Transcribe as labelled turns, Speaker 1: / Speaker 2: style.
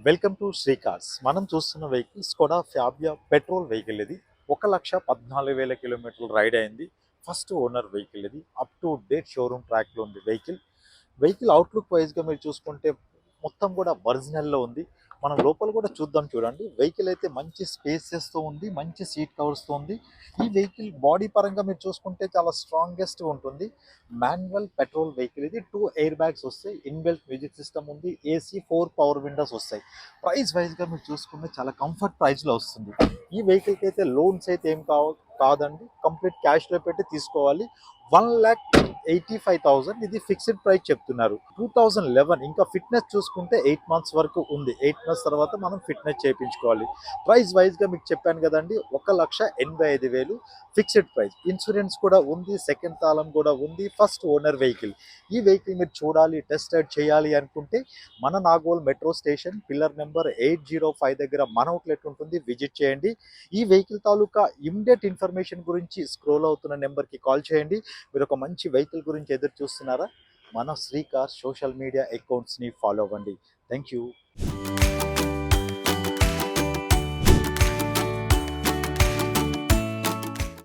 Speaker 1: Welcome to Shri cars. మనం చూస్తున్న vehicle Skoda Fabia petrol vehicle. ఇది 1,14,000 కిలోమీటర్లు రైడ్ అయింది. First owner vehicle. ఇది అప్ టు డేట్ షోరూమ్ ట్రాక్లో ఉంది వెహికల్ అవుట్లుక్ వైజ్గా మీరు చూసుకుంటే మొత్తం కూడా ఒరిజినల్లో ఉంది. మనం లోపల కూడా చూద్దాం. చూడండి, వెహికల్ అయితే మంచి స్పేసెస్తో ఉంది, మంచి సీట్ కవర్స్తో ఉంది. ఈ వెహికల్ బాడీ పరంగా మీరు చూసుకుంటే చాలా స్ట్రాంగెస్ట్ ఉంటుంది. Manual petrol vehicle. ఇది 2 ఎయిర్ బ్యాగ్స్ వస్తాయి, ఇన్బిల్ట్ మ్యూజిక్ సిస్టమ్ ఉంది, ఏసీ 4 పవర్ విండోస్ వస్తాయి. ప్రైస్ వైజ్గా మీరు చూసుకుంటే చాలా కంఫర్ట్ ప్రైస్లో వస్తుంది. ఈ వెహికల్కి అయితే లోన్స్ అయితే ఏం కాదండి, కంప్లీట్ క్యాష్లో పెట్టి తీసుకోవాలి. 1,85,000 ఇది ఫిక్స్డ్ ప్రైస్ చెప్తున్నారు. 2011 ఇంకా ఫిట్నెస్ చూసుకుంటే 8 మంత్స్ వరకు ఉంది. 8 మంత్స్ తర్వాత మనం ఫిట్నెస్ చేయించుకోవాలి. ప్రైస్ వైజ్గా మీకు చెప్పాను కదండి, 1,85,000 ఫిక్స్డ్ ప్రైస్. ఇన్సూరెన్స్ కూడా ఉంది, సెకండ్ తాళం కూడా ఉంది. First owner vehicle. ఈ వెహికల్ మీరు చూడాలి, టెస్ట్ రైడ్ చేయాలి అనుకుంటే మన Nagole metro station pillar number 805 దగ్గర మన అవుట్లెట్ ఉంటుంది, విజిట్ చేయండి. ఈ వెహికల్ తాలూకా ఇమ్మీడియట్ ఇన్ఫర్మేషన్ గురించి స్క్రోల్ అవుతున్న నెంబర్కి కాల్ చేయండి. మీరు ఒక మంచి వెహికల్ గురించి ఎదురు చూస్తున్నారా? మన శ్రీ కార్స్ సోషల్ మీడియా అకౌంట్స్ని ఫాలో అవ్వండి. Thank you.